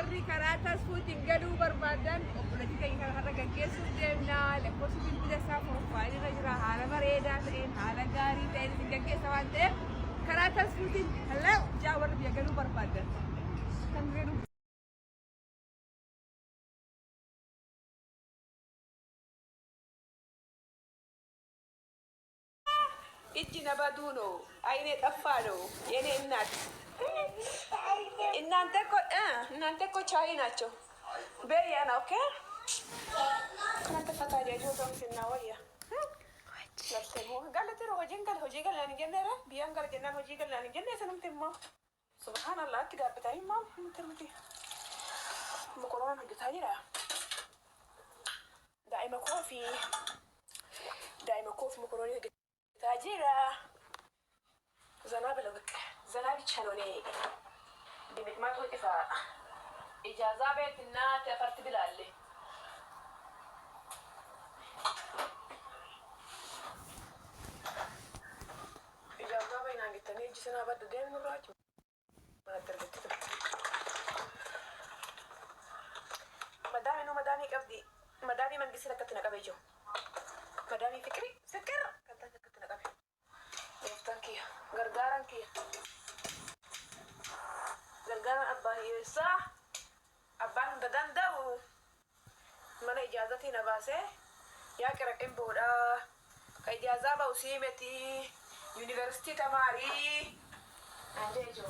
warri karaa tasfuutiin galuu barbaadan obboleettii keenya har'a gaggeessuuf deemna. Lakkoofsi bilbila isaa profaayilirra jira. Haala bareedaa ta'een haala gaarii ta'een isin gaggeessa waan ta'eef karaa tasfuutiin hallee jaa warri biyya galuu barbaadan kan jedhu. Ijji na baduuno ayine xaffaadho የኔ እናት እናንተ እኮ ቻይ ናቸው በያና ኦኬ እናንተ ፈታዲያ ጆቶም ሲናወያ ለተሞ ጋለተሮ ሆጂንጋል ሆጂጋል ያን ጀነራ ቢያንጋል ጀናን ሆጂጋል ያን ጀነ ሰነምተማ ሱብሃንአላህ ትጋብታይ ማም ምትርምቲ መቆራን ግታይራ دائما كوفي مكرونه تاجيرا زنابل بك زنابي تشانوني ديمك ما تقول إفا إجازة بيتنا تفرت بلالي إجازة بينا قلتني جسنا بدو دين نراجع ما تربطي مدامي قبدي مدامي من قصيرة كتنا قبيجو مدامي فكري سكر كتنا قبي وفتنكي غرغارنكي غرغارن أبان يسا أبان بدن دو من إجازتي نباسه يا كركم بودا كإجازة بوسيمتي يونيفرسيتي تماري أنجيجو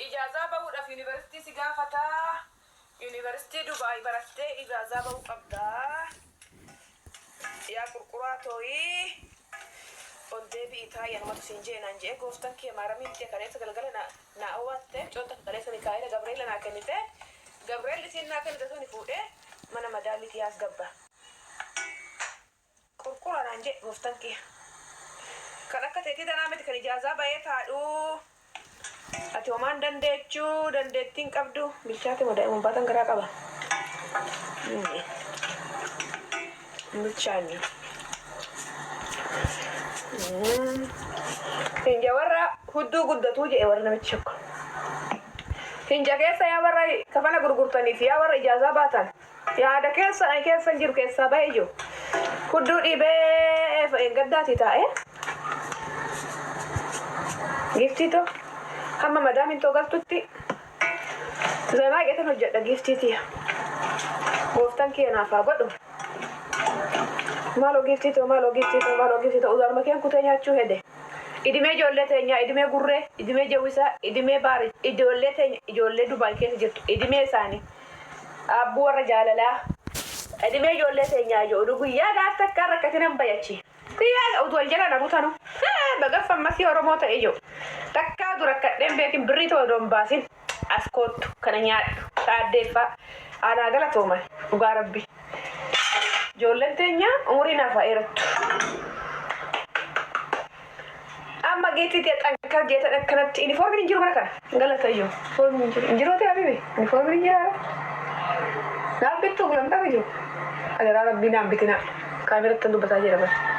إجازة بودا في يونيفرسيتي سقافتا يونيفرسيتي دبي برستي إجازة بودا قبدا يا كركراتوي ودي بيتاي أنا ما تسينجين أنجي قفتن كي مارمين تي كاريس غلغلنا ناوات جونتا كاريس ميكائيل غابرييل ناكنيته غابرييل سينا كنته سوني فوده من مدالي تياس غبا كركرا أنجي قفتن كي كلاكتي دنامت كان إجازة بايتادو ati omaan dandeettiin qabdu bilchaate madaa'imman baatan garaa qaba bilchaanni hinja warra hudduu guddatuu jedhe warra namichi shakku hinja keessa yaa warra kafana gurgurtaniif yaa warra ijaazaa baatan yaada keessa jiru keessaa ba'e ijoo hudduu dhibee gaddaati taa'e giftito hamma madaamin togaltutti zanaa qeetan hojjedha giftitiya gooftan keenaaf haa godhu maaloo giftito uzaaruma keen kutee nyaachuu hede idimee ijoollee teenyaa idimee gurree idimee jawwisaa idimee baari ijoollee teenya ijoollee Dubaay keessa jirtu idimee isaanii abbuu warra jaalalaa idimee ijoollee teenyaa ijoollee guyyaa gaafta akka rakkatinan bayachi guyyaa wal jala nabutanu bagaffan masii Oromoo ta'e ijoo takkaa dura kadheen beekin birrii ta'uu doon baasin as koottu kana nyaadhu taaddeeffaa aanaa galatooman dhugaa rabbi ijoolleen teenya umurii naaf haa dheerattu amma geetti xankar jeetan akkanatti inifoormiin hin jiru mana kana galata ijoo inifoormiin hin jiru injiroote habibi inifoormiin hin jira naaf bittuu gulantaa ijoo adaraa rabbii naan bitina kaamerattan dubbataa jira bara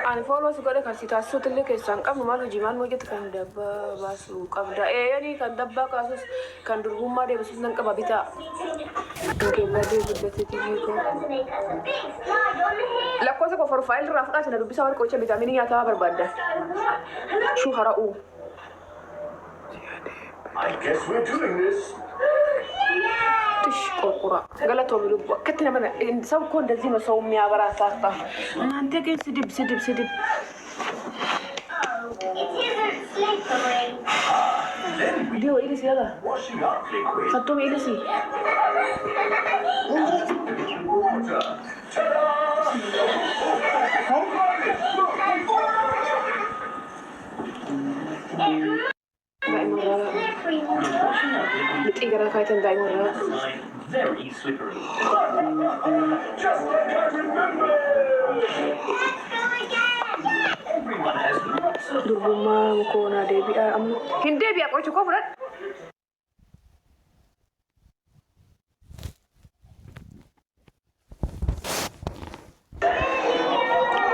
ani fooloo si godhe kan si taasisuutu illee keessaan qabnu maal hojii maal hojjetu kan dabbaa baasuu qabda yani kan dabbaa kaasus kan durgummaa deebisuus nan qaba bitaa keebadee guddateeti hiikoo lakkoofsa koo profaayil irraa fudhaate na dubbisaa warra qoricha vitaaminii nyaataa barbaadda shuu hara'uu I guess we're doing this. ትሽ ቆርቁራ ገለቶም ልቦ ከትና በነ ሰው እኮ እንደዚህ ነው ሰው የሚያበራታታ እናንተ ግን ስድብ ዲዮ ኢሊሲ ያጋ ፈቶም ኢሊሲ Tiga kaitan daimon. Very slippery. Just like I remember. Everyone has lots of Dubuma ko na debi hindi bi ako chuko furat.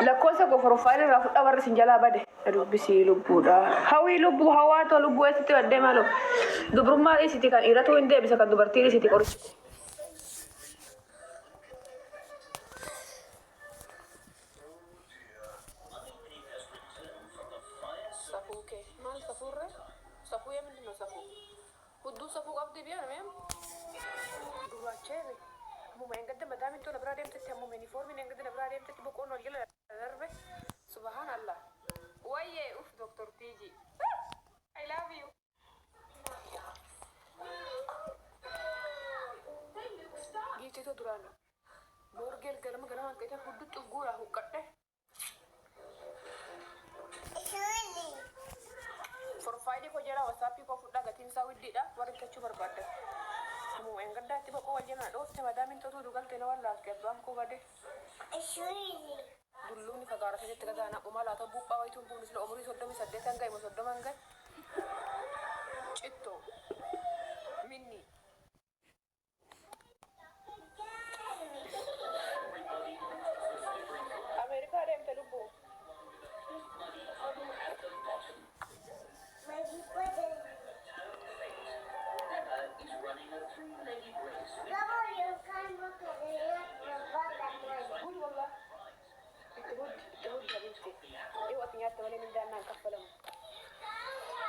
Lakkosa ko profile ra fudda warra sinjala bade bisi lubbuda hawi lubbu hawato lubbu esiti wadde malo dubruma isiti kan irato inde bisa kan dubartiri siti koru safuke mal safurre safu ya min no safu huddu safu qabdi biya mem duwachebe mu mengadde madami to labra dem tete mu uniform mengadde labra dem tete boko no yela darbe subhanallah waye uf doctor tiji I love you gite to durano borgel garam garam kete huddu tugura hukkatte Friday ko jara WhatsApp ko fudda gatin sawiddi da warin taccu barbadde mu en gadda ti bako waljena do te madamin to dugal te no walla ke bam ko gade dulluni ka gara te taga na umala ta bubba way tum bunus lo umri soddo mi sadde tan gay mo soddo manga citto minni America dem te lubbo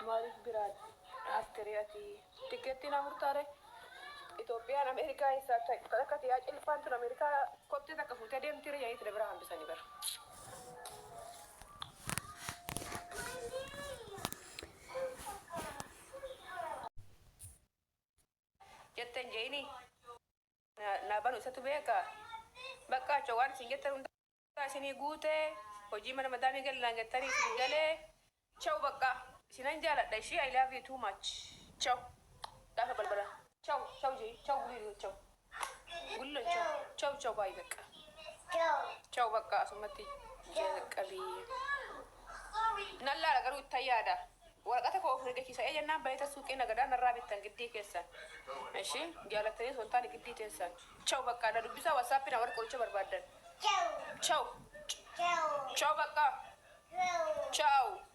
Malik Birad Afteriati Tiketina Murtare Ethiopian America is at Kalakati Elephant in America Kotte the Kafuta dem Tiria Abraham Saniver Jetten Janie Nabanu Satubeka Baka Chawan Singetan Sini Gute Hojii mana madami galan gatari gale ciao baka sinan jala da shi I love you too much ciao da ka balbala ciao ciao ji ciao gulu ciao gulu ciao ciao bye baka ciao baka sumati jaqabi nalla garu tayada warqata ko ofre kisa ejanna bayta suuqe nagada narrabitan giddi keessa eshi jalatani sultan giddi tensan ciao baka da dubisa whatsapp na war qolcha barbadan ciao ciao Ciao baka. Ciao.